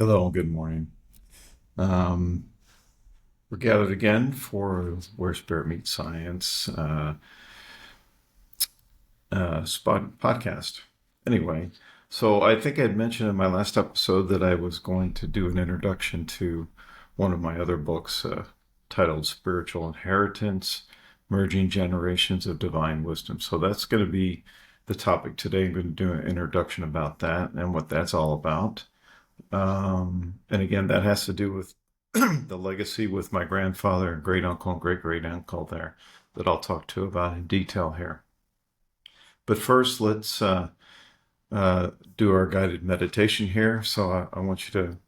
Hello, good morning. Um, we're gathered again for Where Spirit Meets Science spot podcast. Anyway, so I think I had mentioned in my last episode that I was going to do an introduction to one of my other books titled Spiritual Inheritance, Merging Generations of Divine Wisdom. So that's going to be the topic today. I'm going to do an introduction about that and what that's all about. And again, that has to do with the legacy with my grandfather and great uncle and great great uncle there that I'll talk to about in detail here. But first, let's do our guided meditation here. So I want you to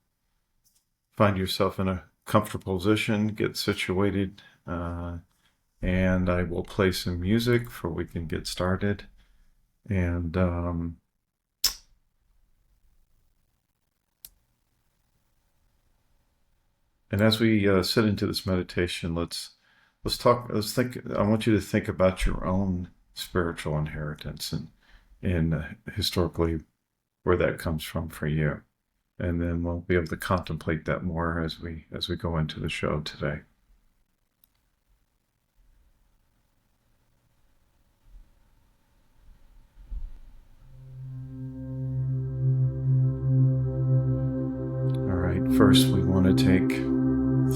find yourself in a comfortable position, get situated, and I will play some music for we can get started. And as we sit into this meditation, let's talk. Let's think. I want you to think about your own spiritual inheritance and historically where that comes from for you, and then we'll be able to contemplate that more as we go into the show today. All right. First, we want to take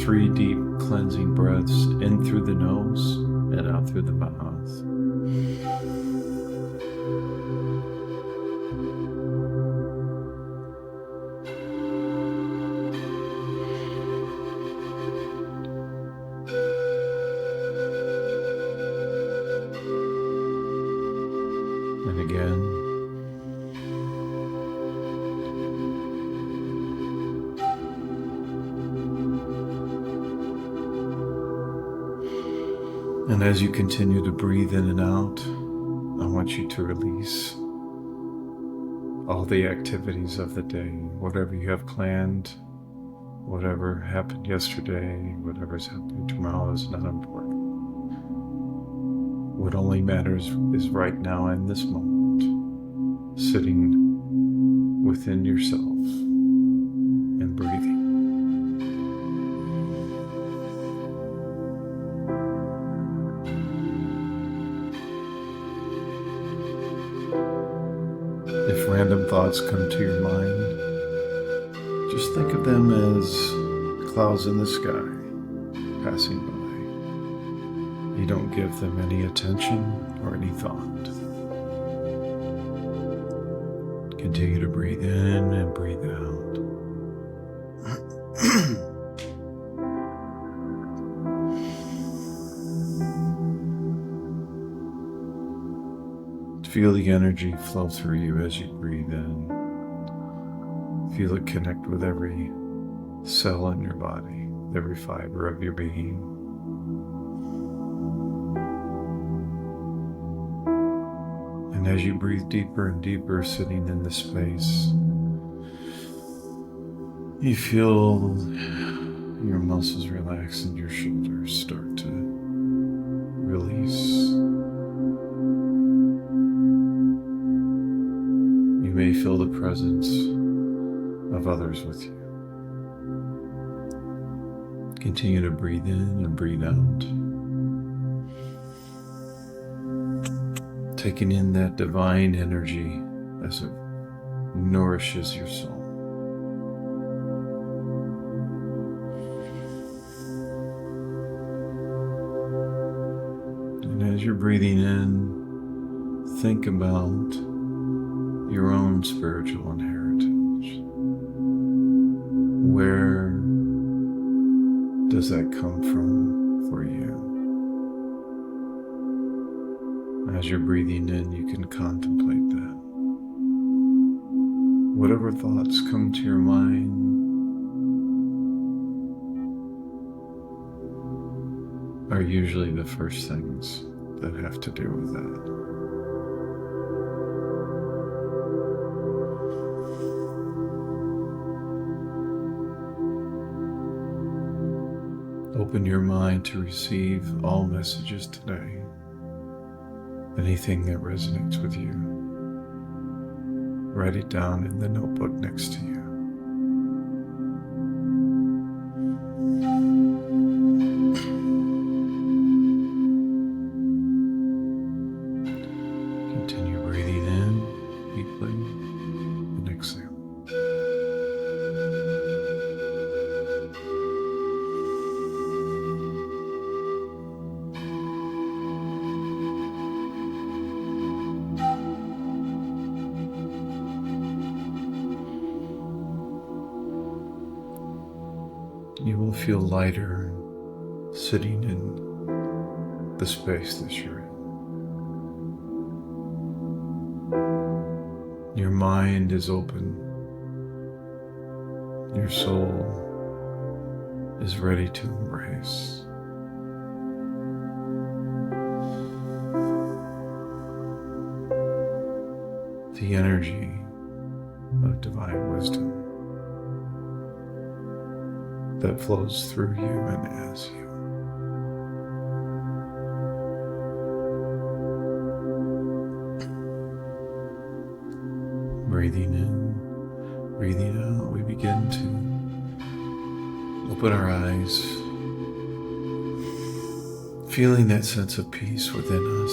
3 deep cleansing breaths in through the nose and out through the mouth. And again. And as you continue to breathe in and out, I want you to release all the activities of the day, whatever you have planned, whatever happened yesterday, whatever's happening tomorrow is not important. What only matters is right now in this moment, sitting within yourself and breathing. If random thoughts come to your mind, just think of them as clouds in the sky passing by. You don't give them any attention or any thought. Continue to breathe in and breathe out. Feel the energy flow through you as you breathe in. Feel it connect with every cell in your body, every fiber of your being. And as you breathe deeper and deeper, sitting in this space, you feel your muscles relax and your shoulders start to release. You may feel the presence of others with you. Continue to breathe in and breathe out. Taking in that divine energy as it nourishes your soul. And as you're breathing in, think about your own spiritual inheritance. Where does that come from for you? As you're breathing in, you can contemplate that. Whatever thoughts come to your mind, are usually the first things that have to do with that. Open your mind to receive all messages today. Anything that resonates with you, write it down in the notebook next to you. feel lighter sitting in the space that you're in. Your mind is open. Your soul is ready to embrace. The energy of divine wisdom that flows through you and as you. Breathing in, breathing out, we begin to open our eyes, feeling that sense of peace within us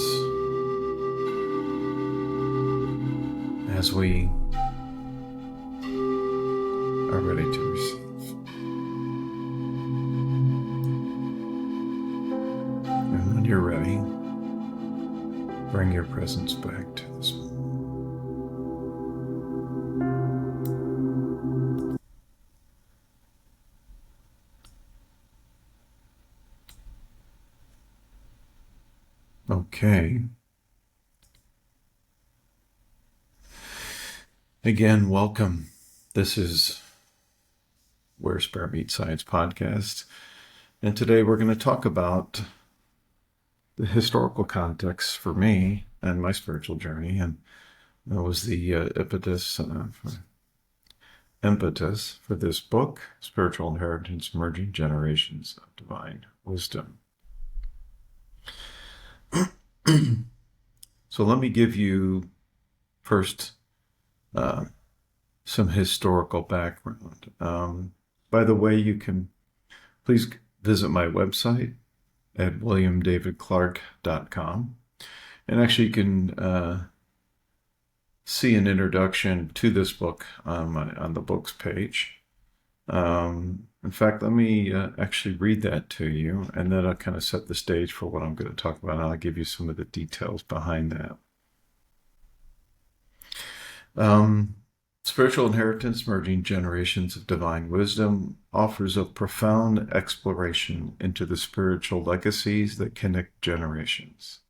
as we are ready to receive. And when you're ready, bring your presence back to this moment. Okay. Again, welcome. This is Where Spirit Meets Science podcast. And today we're going to talk about the historical context for me and my spiritual journey. And that was the impetus for this book, Spiritual Inheritance, Emerging Generations of Divine Wisdom. So let me give you first some historical background. By the way, you can please visit my website at williamdavidclark.com. And actually you can see an introduction to this book on the books page. In fact, let me actually read that to you, and then I'll kind of set the stage for what I'm going to talk about, and I'll give you some of the details behind that. Spiritual Inheritance, Emerging Generations of Divine Wisdom offers a profound exploration into the spiritual legacies that connect generations.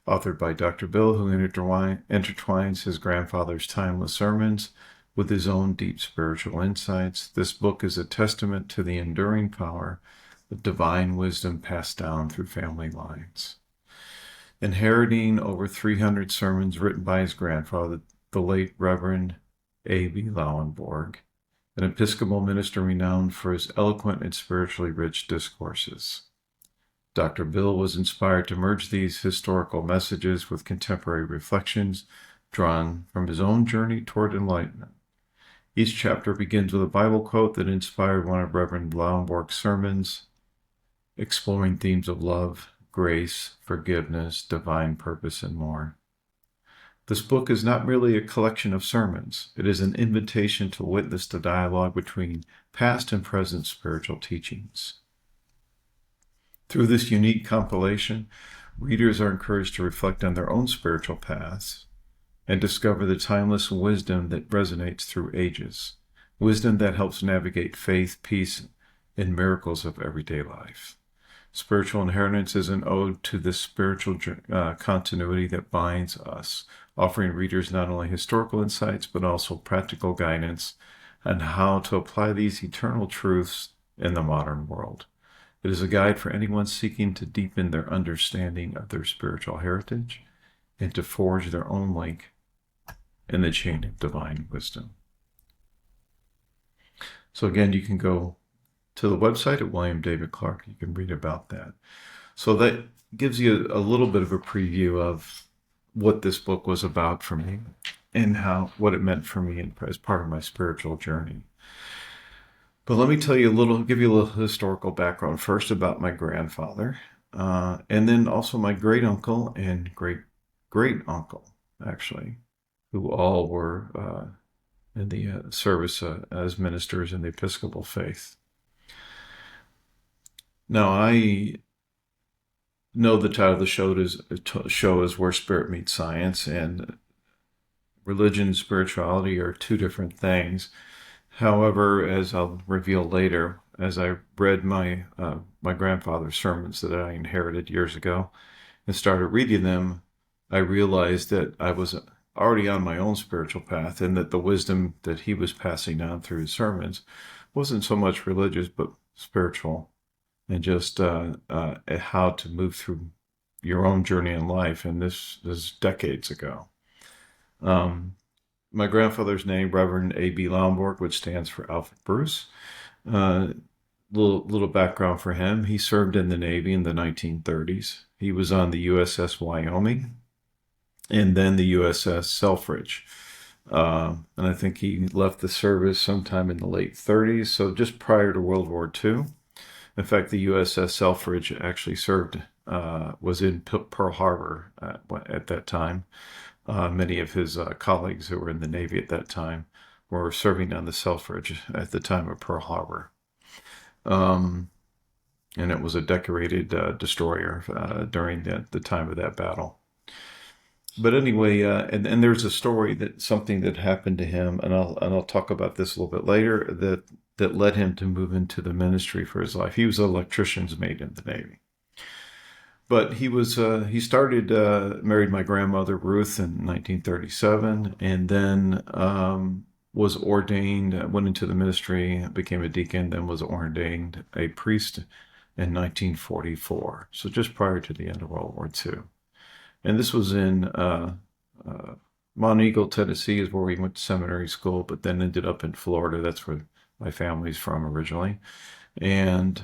Authored by Dr. Bill, who intertwines his grandfather's timeless sermons with his own deep spiritual insights, this book is a testament to the enduring power of divine wisdom passed down through family lines. Inheriting over 300 sermons written by his grandfather, the late Reverend A.B. Lauenborg, an Episcopal minister renowned for his eloquent and spiritually rich discourses. Dr. Bill was inspired to merge these historical messages with contemporary reflections drawn from his own journey toward enlightenment. Each chapter begins with a Bible quote that inspired one of Reverend Lauenborg's sermons, exploring themes of love, grace, forgiveness, divine purpose, and more. This book is not merely a collection of sermons. It is an invitation to witness the dialogue between past and present spiritual teachings. Through this unique compilation, readers are encouraged to reflect on their own spiritual paths and discover the timeless wisdom that resonates through ages, wisdom that helps navigate faith, peace, and miracles of everyday life. Spiritual Inheritance is an ode to the spiritual continuity that binds us, offering readers not only historical insights, but also practical guidance on how to apply these eternal truths in the modern world. It is a guide for anyone seeking to deepen their understanding of their spiritual heritage and to forge their own link in the chain of divine wisdom. So again, you can go to the website at William David Clark. You can read about that. So that gives you a little bit of a preview of what this book was about for me and what it meant for me as part of my spiritual journey. But let me give you a little historical background first about my grandfather, and then also my great uncle and great uncle, actually, who all were in the service as ministers in the Episcopal faith. Now, I know the title of the show is Where Spirit Meets Science, and religion and spirituality are two different things. However, as I'll reveal later, as I read my grandfather's sermons that I inherited years ago and started reading them, I realized that I was already on my own spiritual path, and that the wisdom that he was passing on through his sermons wasn't so much religious but spiritual, and just how to move through your own journey in life. And this is decades ago. Um, my grandfather's name, Reverend A.B. Lomborg, which stands for Alfred Bruce. Uh, little background for him. He served in the Navy in the 1930s. He was on the USS Wyoming and then the USS Selfridge. And I think he left the service sometime in the late 30s, so just prior to World War II. In fact, the USS Selfridge actually was in Pearl Harbor at that time. Many of his colleagues who were in the Navy at that time were serving on the Selfridge at the time of Pearl Harbor. And it was a decorated destroyer during the time of that battle. But anyway, and there's a story something that happened to him, and I'll talk about this a little bit later, that led him to move into the ministry for his life. He was an electrician's mate in the Navy. But he started, married my grandmother, Ruth, in 1937, and then was ordained, went into the ministry, became a deacon, then was ordained a priest in 1944. So just prior to the end of World War II. And this was in Mount Eagle, Tennessee, is where we went to seminary school, but then ended up in Florida. That's where my family's from originally. And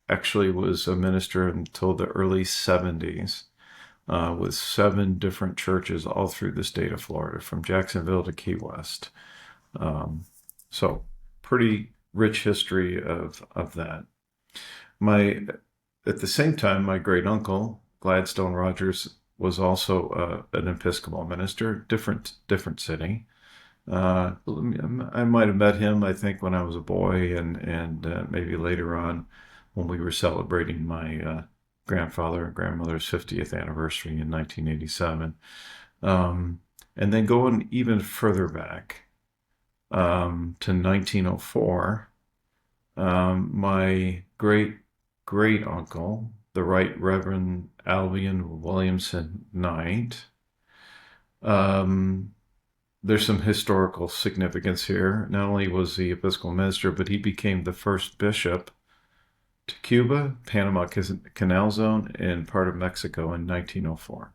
actually was a minister until the early 70s with 7 different churches all through the state of Florida, from Jacksonville to Key West. So pretty rich history of that. At the same time, my great uncle, Gladstone Rogers, was also an Episcopal minister, different city. I might have met him, I think, when I was a boy, and maybe later on when we were celebrating my grandfather and grandmother's 50th anniversary in 1987. And then going even further back to 1904, my great uncle, the Right Reverend Albion Williamson Knight. There's some historical significance here. Not only was he Episcopal minister, but he became the first bishop to Cuba, Panama Canal Zone, and part of Mexico in 1904.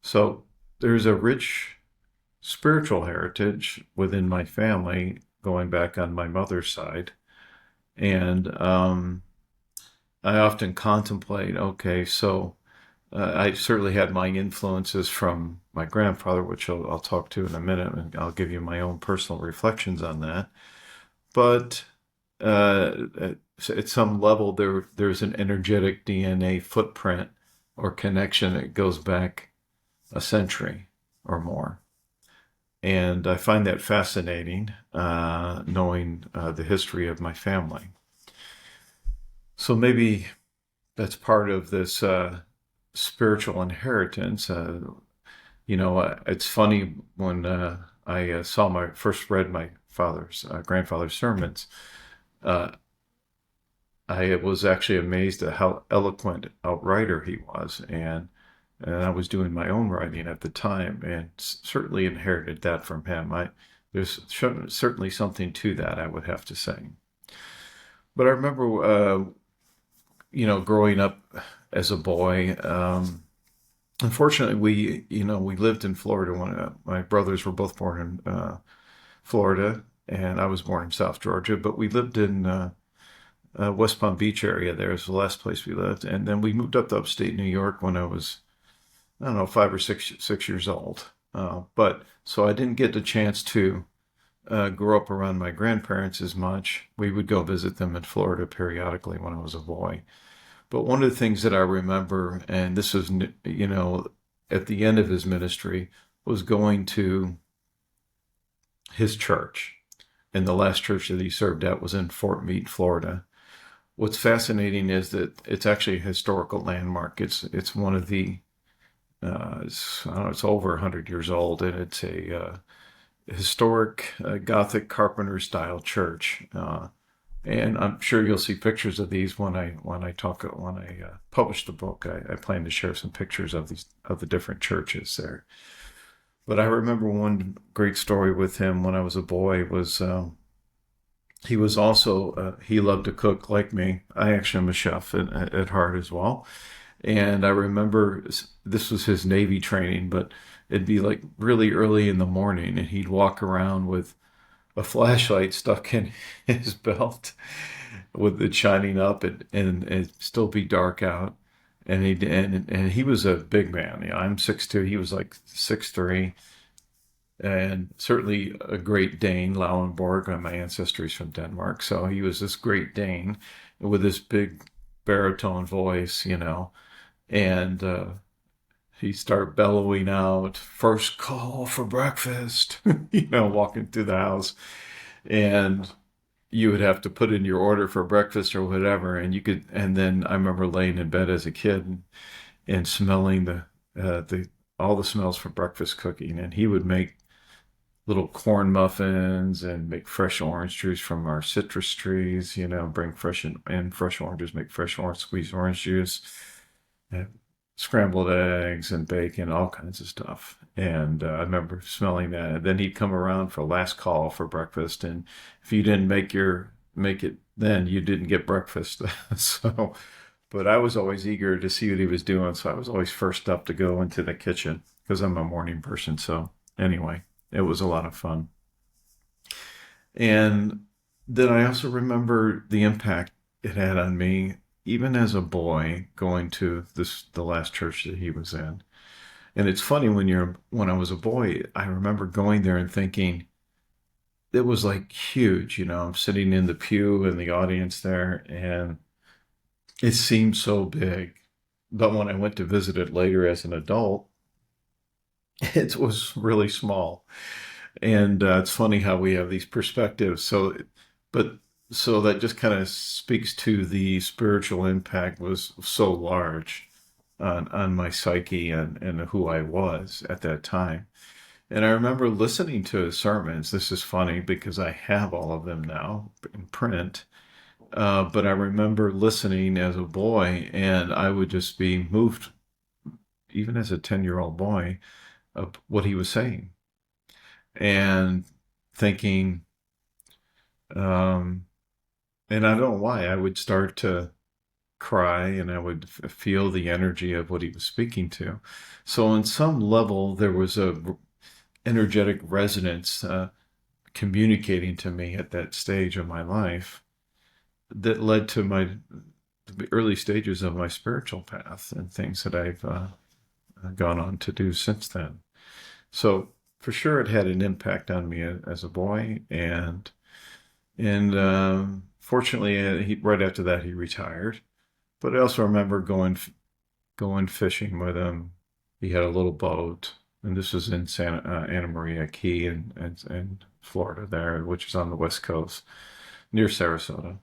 So there's a rich spiritual heritage within my family going back on my mother's side. And I often contemplate, okay, so I certainly had my influences from my grandfather, which I'll talk to in a minute, and I'll give you my own personal reflections on that. But at some level, there's an energetic DNA footprint or connection that goes back a century or more. And I find that fascinating, knowing the history of my family. So maybe that's part of this spiritual inheritance. It's funny when I first read my grandfather's sermons. I was actually amazed at how eloquent outrighter he was, and I was doing my own writing at the time, and certainly inherited that from him. There's certainly something to that, I would have to say. But I remember, growing up as a boy. Unfortunately, we lived in Florida when my brothers were both born in Florida, and I was born in South Georgia. But we lived in West Palm Beach area. There was the last place we lived, and then we moved up to upstate New York when I was, I don't know, 5 or 6 years old. But so I didn't get the chance to grow up around my grandparents as much. We would go visit them in Florida periodically when I was a boy. But one of the things that I remember, and this was, at the end of his ministry, was going to his church. And the last church that he served at was in Fort Meade, Florida. What's fascinating is that it's actually a historical landmark. It's one of the, it's over 100 years old, and it's a historic Gothic carpenter style church And I'm sure you'll see pictures of these when I publish the book. I plan to share some pictures of the different churches there. But I remember one great story with him when I was a boy was he was also he loved to cook like me. I actually am a chef at heart as well. And I remember this was his Navy training, but it'd be like really early in the morning, and he'd walk around with a flashlight stuck in his belt with it shining up, and it'd still be dark out. And he was a big man. You know, I'm 6'2", he was like 6'3", and certainly a Great Dane, Lauenborg. My ancestry is from Denmark, so he was this Great Dane with this big baritone voice, you know, and he started bellowing out, "First call for breakfast," you know, walking through the house, and you would have to put in your order for breakfast or whatever, and you could. And then I remember laying in bed as a kid and smelling the all the smells for breakfast cooking, and he would make little corn muffins and make fresh orange juice from our citrus trees, you know, bring fresh oranges, make fresh orange squeezed orange juice, and scrambled eggs and bacon, all kinds of stuff. And I remember smelling that. And then he'd come around for last call for breakfast, and if you didn't make it then, you didn't get breakfast. So, but I was always eager to see what he was doing, so I was always first up to go into the kitchen because I'm a morning person. So anyway, it was a lot of fun. And then I also remember the impact it had on me, even as a boy, going to the last church that he was in. And it's funny when I was a boy, I remember going there and thinking it was like huge. You know, I'm sitting in the pew in the audience there, and it seemed so big. But when I went to visit it later as an adult, it was really small. And it's funny how we have these perspectives. But so that just kind of speaks to the spiritual impact was so large on my psyche and who I was at that time. And I remember listening to his sermons. This is funny because I have all of them now in print. But I remember listening as a boy, and I would just be moved, even as a 10-year-old boy, of what he was saying and thinking, um, and I don't know why, I would start to cry and I would feel the energy of what he was speaking to. So on some level, there was a energetic resonance communicating to me at that stage of my life that led to the early stages of my spiritual path and things that I've gone on to do since then. So for sure, it had an impact on me as a boy, and fortunately, right after that, he retired. But I also remember going fishing with him. He had a little boat, and this was in Anna Maria Key in Florida, there, which is on the west coast near Sarasota.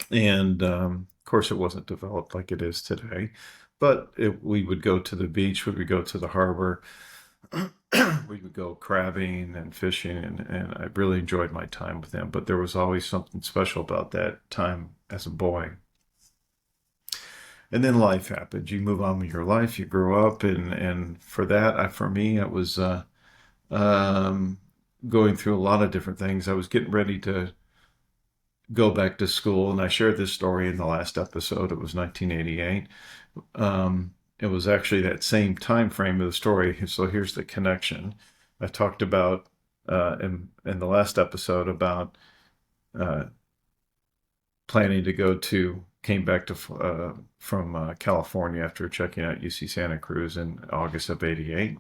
And of course, it wasn't developed like it is today. But we would go to the beach, we would go to the harbor, we would go crabbing and fishing, and I really enjoyed my time with him. But there was always something special about that time as a boy. And then life happened. You move on with your life. You grow up, and for that, for me, it was um, going through a lot of different things. I was getting ready to go back to school, and I shared this story in the last episode. It was 1988. It was actually that same time frame of the story. So here's the connection. I talked about in the last episode about uh, planning to came back to from California after checking out UC Santa Cruz in August of '88.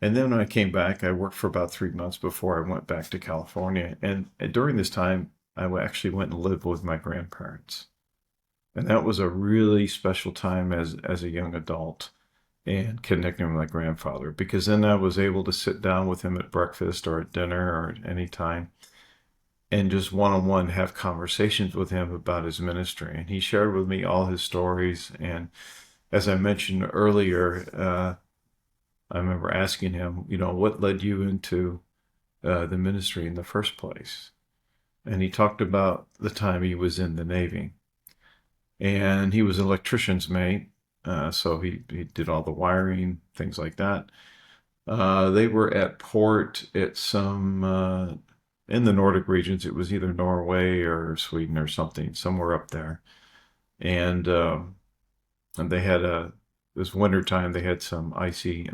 And then when I came back, I worked for about 3 months before I went back to California. And during this time, I actually went and lived with my grandparents. And that was a really special time as a young adult and connecting with my grandfather, because then I was able to sit down with him at breakfast or at dinner or at any time and just one-on-one have conversations with him about his ministry. And he shared with me all his stories. And as I mentioned earlier, I remember asking him, what led you into the ministry in the first place? and he talked about the time he was in the Navy. And he was an electrician's mate, so he did all the wiring, things like that. They were at port at some in the Nordic regions. It was either Norway or Sweden or something, somewhere up there. And they had a this winter time. They had some icy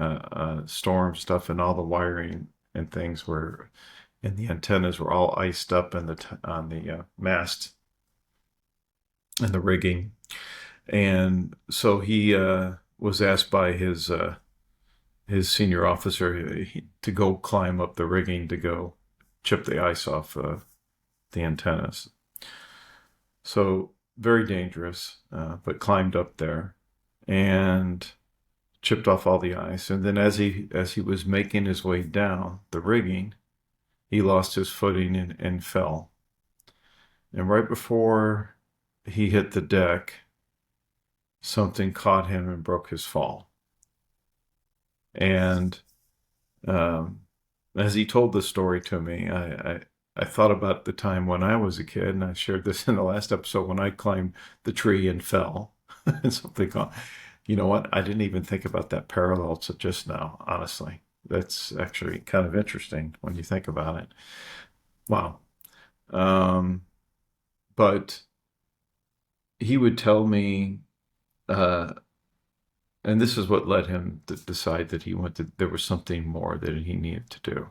storm stuff, and all the wiring and things were, and the antennas were all iced up in on the mast and the rigging. And so he was asked by his senior officer to go climb up the rigging to go chip the ice off the antennas. So very dangerous, but climbed up there and chipped off all the ice. And then as he was making his way down the rigging, he lost his footing and fell. And right before he hit the deck, something caught him and broke his fall. And as he told the story to me, I thought about the time when I was a kid, and I shared this in the last episode when I climbed the tree and fell. And something caught. You know what? I didn't even think about that parallel to just now, honestly. That's actually kind of interesting when you think about it. Wow. Um, but he would tell me, uh, and this is what led him to decide that there was something more that he needed to do.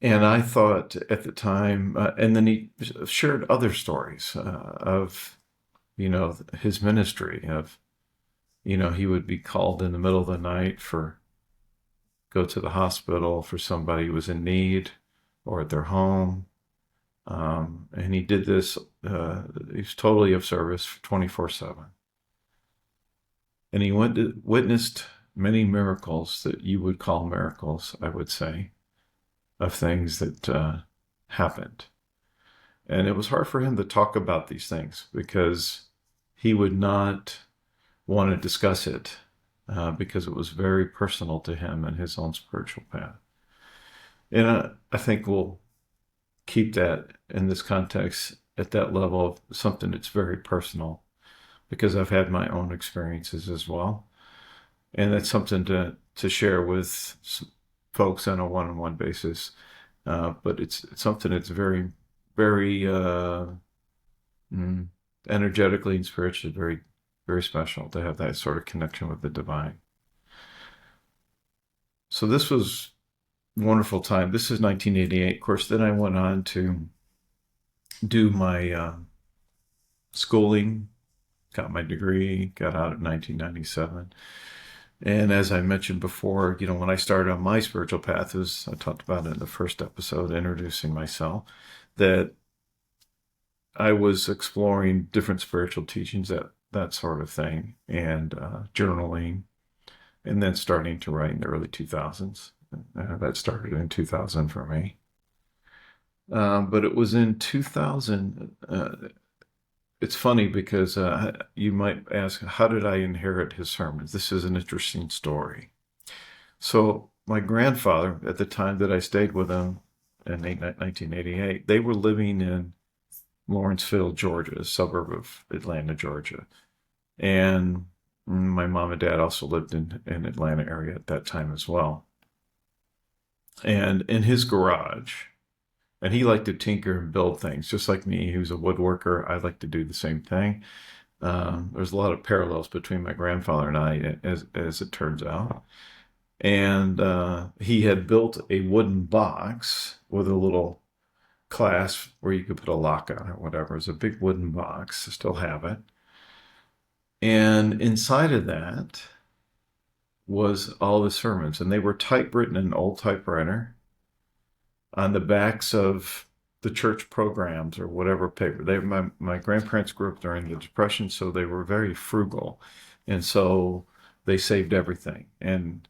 And I thought at the time, and then he shared other stories of, his ministry of, he would be called in the middle of the night go to the hospital for somebody who was in need or at their home. And he did this, he was totally of service 24/7. And he witnessed many miracles that you would call miracles, I would say, of things that happened. And it was hard for him to talk about these things because he would not want to discuss it because it was very personal to him and his own spiritual path. And I think we'll keep that in this context at that level of something that's very personal because I've had my own experiences as well. And that's something to share with folks on a one-on-one basis. But it's something that's very, very energetically and spiritually very, very special to have that sort of connection with the divine. So this was a wonderful time. This is 1988. Of course, then I went on to do my schooling, got my degree, got out in 1997. And as I mentioned before, when I started on my spiritual path, as I talked about in the first episode, introducing myself, that I was exploring different spiritual teachings, that sort of thing, and journaling, and then starting to write in the early 2000s. That started in 2000 for me. But it was in 2000. It's funny because you might ask, how did I inherit his sermons? This is an interesting story. So my grandfather, at the time that I stayed with him in 1988, they were living in Lawrenceville, Georgia, a suburb of Atlanta, Georgia. And my mom and dad also lived in Atlanta area at that time as well. And in his garage, and he liked to tinker and build things, just like me. He was a woodworker. I like to do the same thing. There's a lot of parallels between my grandfather and I, as it turns out. And he had built a wooden box with a little clasp where you could put a lock on or whatever. It was a big wooden box. I still have it. And inside of that was all the sermons. And they were typewritten in an old typewriter on the backs of the church programs or whatever paper. My grandparents grew up during the Depression, so they were very frugal. And so they saved everything. And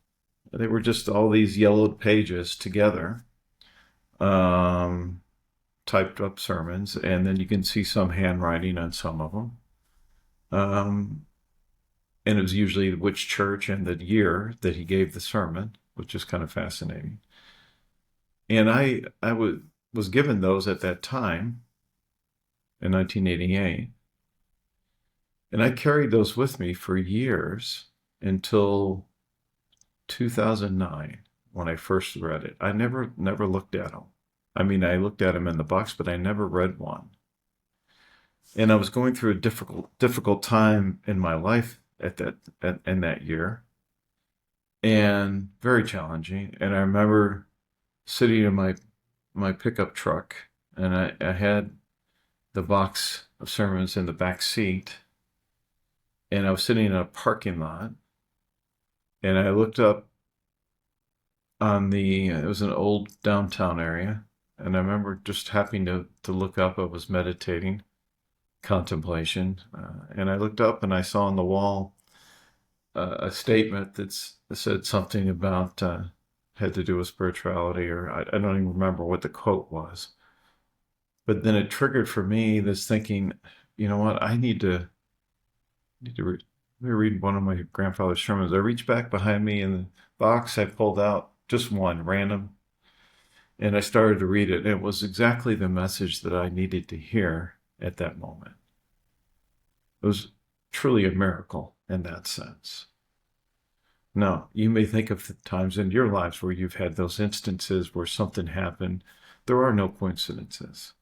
they were just all these yellowed pages together, typed up sermons. And then you can see some handwriting on some of them. And it was usually which church and the year that he gave the sermon, which is kind of fascinating. And was given those at that time in 1988. And I carried those with me for years until 2009 when I first read it. I never looked at them. I mean, I looked at them in the box, but I never read one. And I was going through a difficult time in my life in that year, and very challenging. And I remember sitting in my pickup truck, and I had the box of sermons in the back seat, and I was sitting in a parking lot, and I looked up on it was an old downtown area, and I remember just happening to look up. I was meditating, contemplation, and I looked up and I saw on the wall a statement that said something about had to do with spirituality, or I don't even remember what the quote was. But then it triggered for me this thinking, you know what, I need to read one of my grandfather's sermons. I reached back behind me in the box. I pulled out just one random, and I started to read it. And it was exactly the message that I needed to hear at that moment. It was truly a miracle in that sense. Now, you may think of the times in your lives where you've had those instances where something happened. There are no coincidences.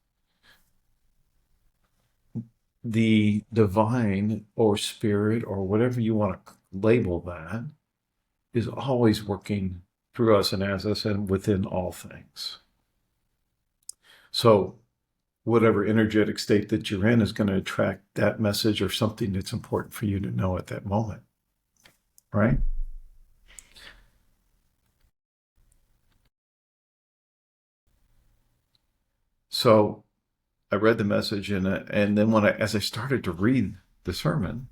The divine or spirit or whatever you want to label that is always working through us and as us and within all things. So whatever energetic state that you're in is going to attract that message or something that's important for you to know at that moment, right? So I read the message, and then as I started to read the sermon,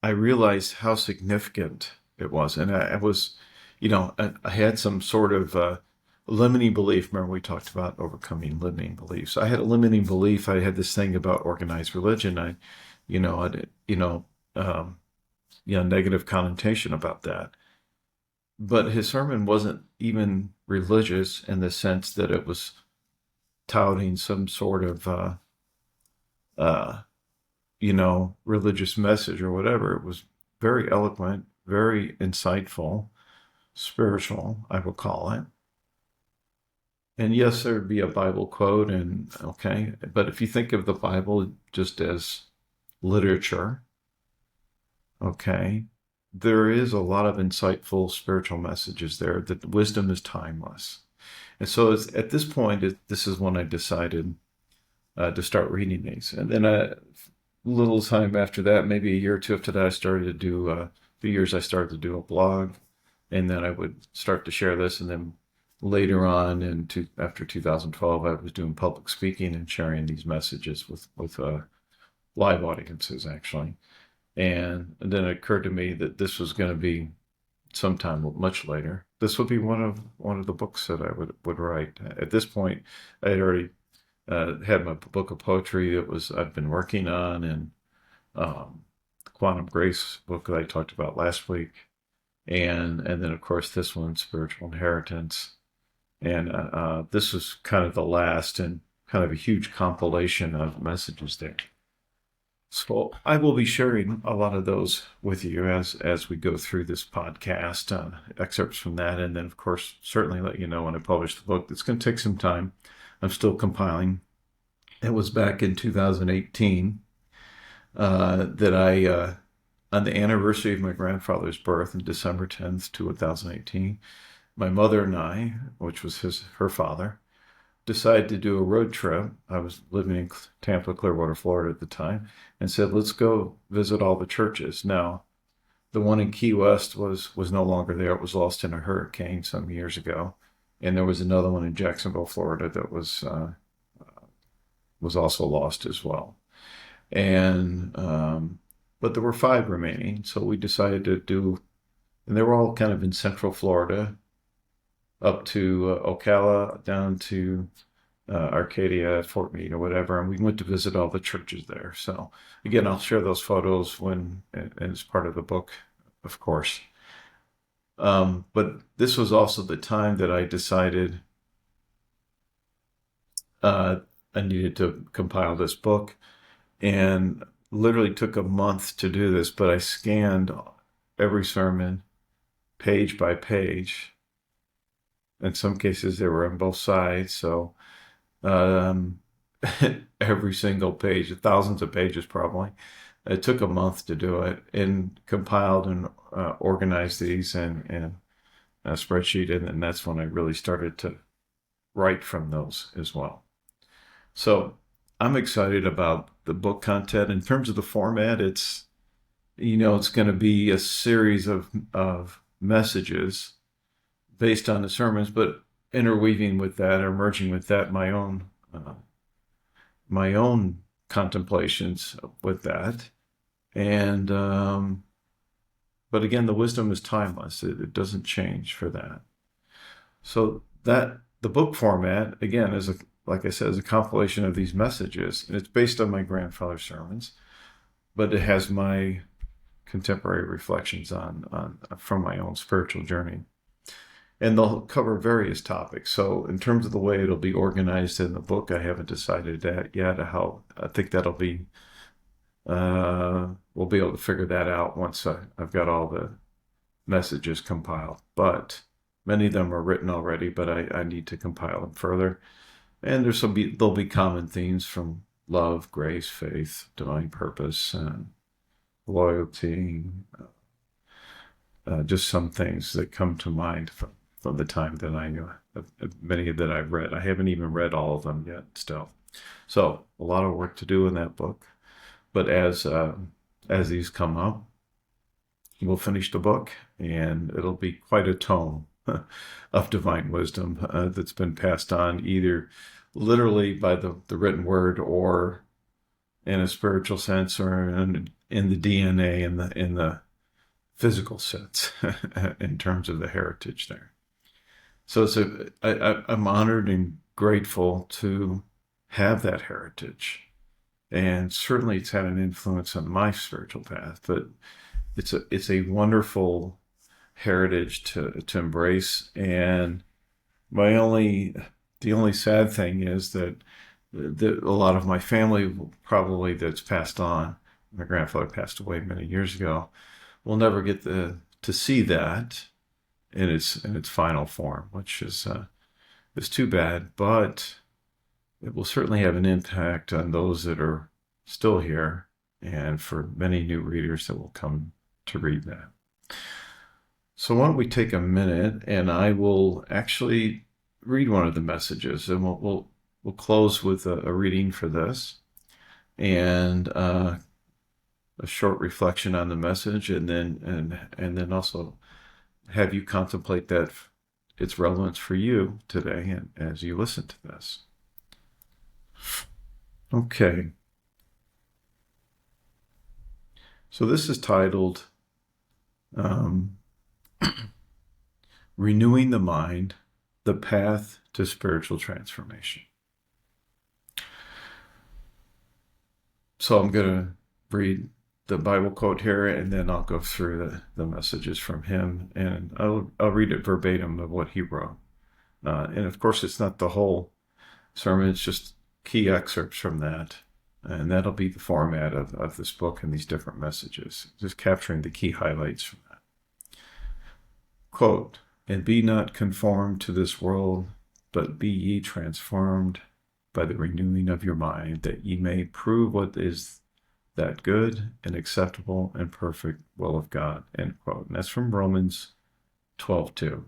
I realized how significant it was. And I was, I had some sort of limiting belief. Remember, we talked about overcoming limiting beliefs. I had a limiting belief. I had this thing about organized religion. Negative connotation about that. But his sermon wasn't even religious in the sense that it was touting some sort of, uh, religious message or whatever. It was very eloquent, very insightful, spiritual, I will call it. And yes, there would be a Bible quote, and okay, but if you think of the Bible just as literature, okay, there is a lot of insightful spiritual messages there. That wisdom is timeless. And so at this point, this is when I decided to start reading these. And then a little time after that, maybe a year or two after that, I started to do, I started to do a blog. And then I would start to share this. And then later on, after 2012, I was doing public speaking and sharing these messages with live audiences, actually. And then it occurred to me that this was going to be sometime much later. This would be one of the books that I would write. At this point, I had already had my book of poetry that I've been working on, and Quantum Grace book that I talked about last week, and then of course this one, Spiritual Inheritance, and this was kind of the last and kind of a huge compilation of messages there. So I will be sharing a lot of those with you as we go through this podcast, excerpts from that, and then of course certainly let you know when I publish the book. It's going to take some time. I'm still compiling. It was back in 2018 that on the anniversary of my grandfather's birth, on December 10th, 2018, my mother and I, which was her father, decided to do a road trip. I was living in Tampa, Clearwater, Florida at the time, and said, let's go visit all the churches. Now, the one in Key West was no longer there. It was lost in a hurricane some years ago. And there was another one in Jacksonville, Florida that was also lost as well. And but there were 5 remaining, so we decided to do, and they were all kind of in Central Florida, up to Ocala, down to Arcadia, Fort Meade, or whatever, and we went to visit all the churches there. So again, I'll share those photos as part of the book, of course. But this was also the time that I decided uh, I needed to compile this book, and literally took a month to do this. But I scanned every sermon page by page. In some cases, they were on both sides, so um, every single page, thousands of pages probably. It took a month to do it, and compiled and organized these in a spreadsheet, and then that's when I really started to write from those as well. So I'm excited about the book content. In terms of the format, it's going to be a series of messages based on the sermons, but interweaving with that or merging with that my own contemplations with that. And but again, the wisdom is timeless. It doesn't change for that. So that the book format again is like I said, is a compilation of these messages, and it's based on my grandfather's sermons, but it has my contemporary reflections on from my own spiritual journey. And they'll cover various topics. So in terms of the way it'll be organized in the book, I haven't decided that yet. How I think that'll be, we'll be able to figure that out once I've got all the messages compiled. But many of them are written already, but I need to compile them further. And there'll be common themes from love, grace, faith, divine purpose, loyalty, just some things that come to mind from the time that I knew, many that I've read. I haven't even read all of them yet still. So a lot of work to do in that book. But as these come up, we'll finish the book, and it'll be quite a tome of divine wisdom that's been passed on either literally by the written word or in a spiritual sense or in the DNA in the physical sense in terms of the heritage there. So I'm honored and grateful to have that heritage, and certainly it's had an influence on my spiritual path. But it's a wonderful heritage to embrace. And the only sad thing is that a lot of my family probably that's passed on. My grandfather passed away many years ago. We'll never get to see that in its final form, which is too bad. But it will certainly have an impact on those that are still here, and for many new readers that will come to read that. So why don't we take a minute, and I will actually read one of the messages, and we'll close with a reading for this, and a short reflection on the message, and then also have you contemplate that its relevance for you today and as you listen to this. Okay. So this is titled Renewing the Mind, the Path to Spiritual Transformation. So I'm going to read the Bible quote here, and then I'll go through the messages from him, and I'll read it verbatim of what he wrote. And of course, it's not the whole sermon, it's just key excerpts from that. And that'll be the format of this book and these different messages, just capturing the key highlights from that. Quote, "And be not conformed to this world, but be ye transformed by the renewing of your mind, that ye may prove what is that good and acceptable and perfect will of God," end quote. And that's from Romans 12:2.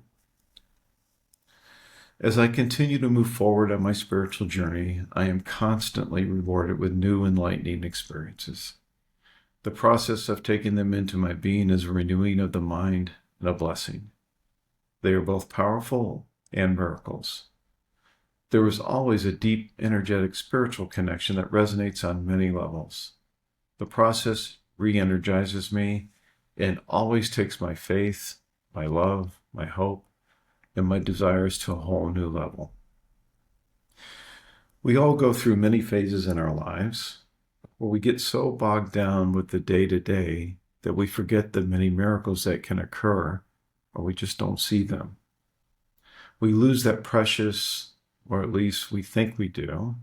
As I continue to move forward on my spiritual journey, I am constantly rewarded with new enlightening experiences. The process of taking them into my being is a renewing of the mind and a blessing. They are both powerful and miracles. There is always a deep, energetic spiritual connection that resonates on many levels. The process re-energizes me and always takes my faith, my love, my hope, and my desires to a whole new level. We all go through many phases in our lives where we get so bogged down with the day-to-day that we forget the many miracles that can occur or we just don't see them. We lose that precious, or at least we think we do,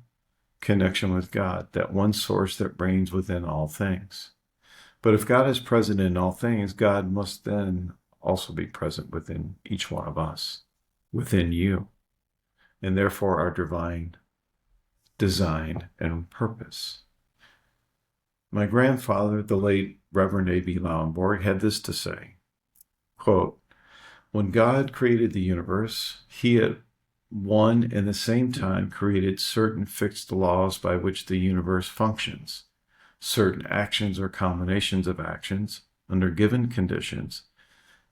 connection with God, that one source that reigns within all things. But if God is present in all things, God must then also be present within each one of us, within you, and therefore our divine design and purpose. My grandfather, the late Reverend A.B. Lauenborg, had this to say, quote, "When God created the universe, he at one and the same time created certain fixed laws by which the universe functions. Certain actions or combinations of actions, under given conditions,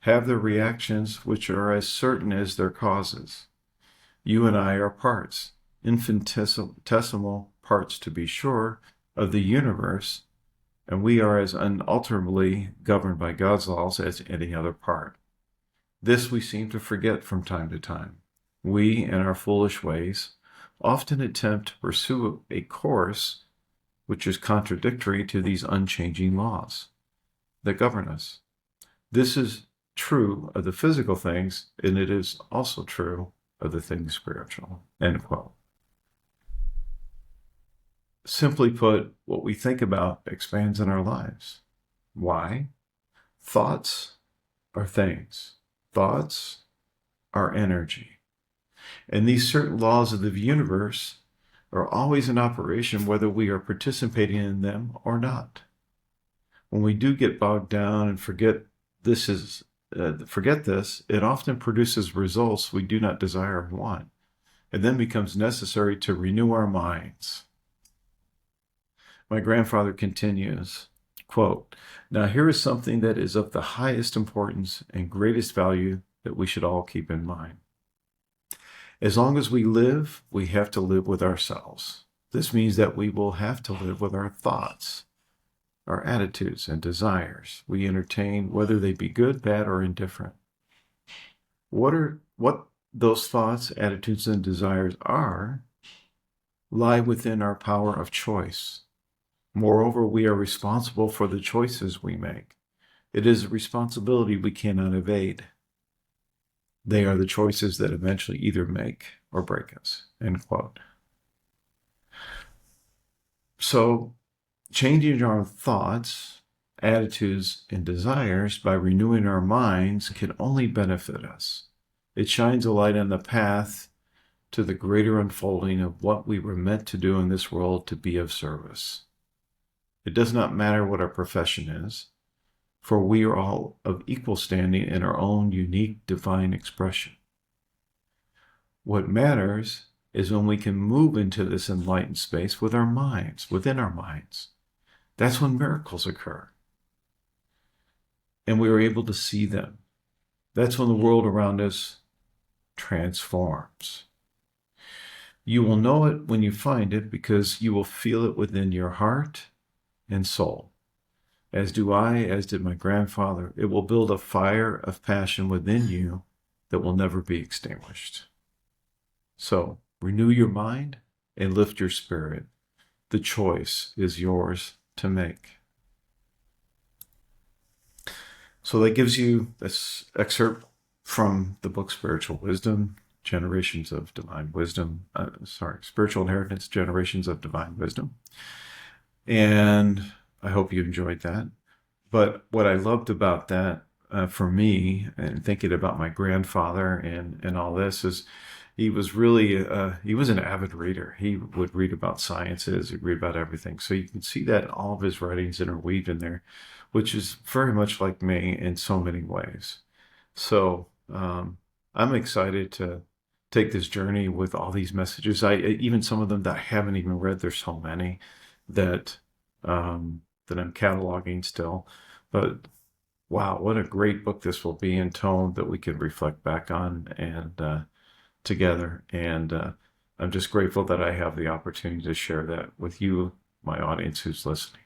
have their reactions which are as certain as their causes. You and I are parts, infinitesimal parts to be sure, of the universe, and we are as unalterably governed by God's laws as any other part. This we seem to forget from time to time. We, in our foolish ways, often attempt to pursue a course which is contradictory to these unchanging laws that govern us. This is true of the physical things, and it is also true of the things spiritual." End quote. Simply put, what we think about expands in our lives. Why? Thoughts are things. Thoughts are energy. And these certain laws of the universe are always in operation whether we are participating in them or not. When we do get bogged down and forget this, it often produces results we do not desire or want. It then becomes necessary to renew our minds. My grandfather continues, quote, "Now here is something that is of the highest importance and greatest value that we should all keep in mind. As long as we live, we have to live with ourselves. This means that we will have to live with our thoughts, our attitudes and desires we entertain, whether they be good, bad, or indifferent. What those thoughts, attitudes, and desires are lie within our power of choice. Moreover, we are responsible for the choices we make. It is a responsibility we cannot evade. They are the choices that eventually either make or break us." End quote. So, changing our thoughts, attitudes, and desires by renewing our minds can only benefit us. It shines a light on the path to the greater unfolding of what we were meant to do in this world, to be of service. It does not matter what our profession is, for we are all of equal standing in our own unique divine expression. What matters is when we can move into this enlightened space with our minds, within our minds. That's when miracles occur. And we are able to see them. That's when the world around us transforms. You will know it when you find it, because you will feel it within your heart and soul. As do I, as did my grandfather. It will build a fire of passion within you that will never be extinguished. So, renew your mind and lift your spirit. The choice is yours to make. So that gives you this excerpt from the book Spiritual Wisdom, Generations of Divine Wisdom. Spiritual Inheritance, Generations of Divine Wisdom. And I hope you enjoyed that. But what I loved about that, for me, and thinking about my grandfather and all this, is he was really, he was an avid reader. He would read about sciences, he'd read about everything. So you can see that in all of his writings interweaved in there, which is very much like me in so many ways. So I'm excited to take this journey with all these messages. Even some of them that I haven't even read, there's so many that I'm cataloging still. But wow, what a great book this will be in tone that we can reflect back on and together. And I'm just grateful that I have the opportunity to share that with you, my audience who's listening.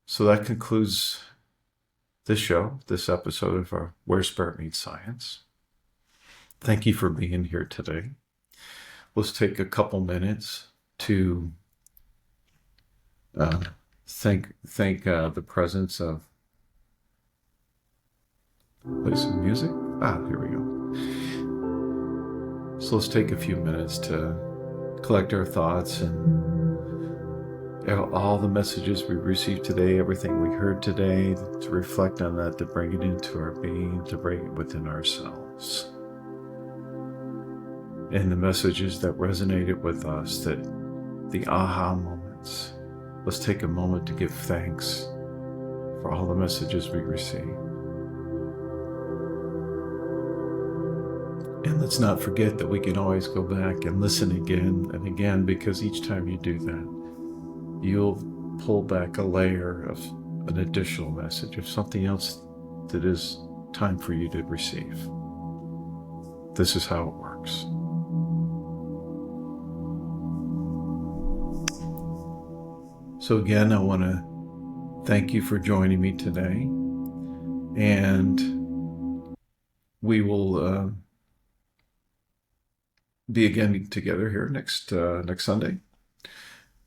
So that concludes this show, this episode of our Where Spirit Meets Science. Thank you for being here today. Let's take a couple minutes to thank the presence of Play some music. Here we go. So let's take a few minutes to collect our thoughts and all the messages we received today, everything we heard today, to reflect on that, to bring it into our being, to bring it within ourselves. And the messages that resonated with us, that the aha moments. Let's take a moment to give thanks for all the messages we receive. And let's not forget that we can always go back and listen again and again, because each time you do that, you'll pull back a layer of an additional message, of something else that is time for you to receive. This is how it works. So again, I want to thank you for joining me today, and we will be again together here next Sunday.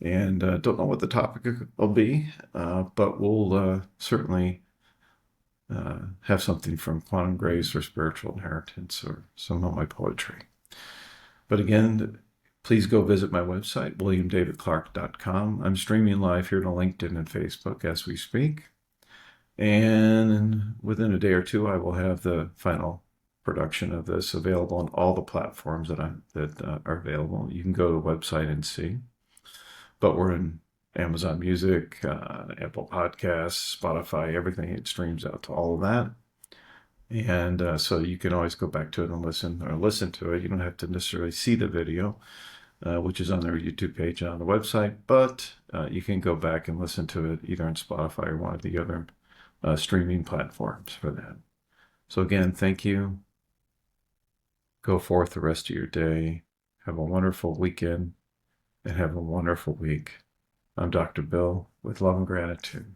And don't know what the topic will be, but we'll certainly have something from quantum grace or spiritual inheritance or some of my poetry. But again, please go visit my website, williamdavidclark.com. I'm streaming live here to LinkedIn and Facebook as we speak. And within a day or two, I will have the final production of this available on all the platforms that are available. You can go to the website and see. But we're in Amazon Music, Apple Podcasts, Spotify, everything. It streams out to all of that. And so you can always go back to it and listen to it. You don't have to necessarily see the video, which is on their YouTube page and on the website, but you can go back and listen to it either on Spotify or one of the other streaming platforms for that. So again, thank you. Go forth the rest of your day. Have a wonderful weekend and have a wonderful week. I'm Dr. Bill with love and gratitude.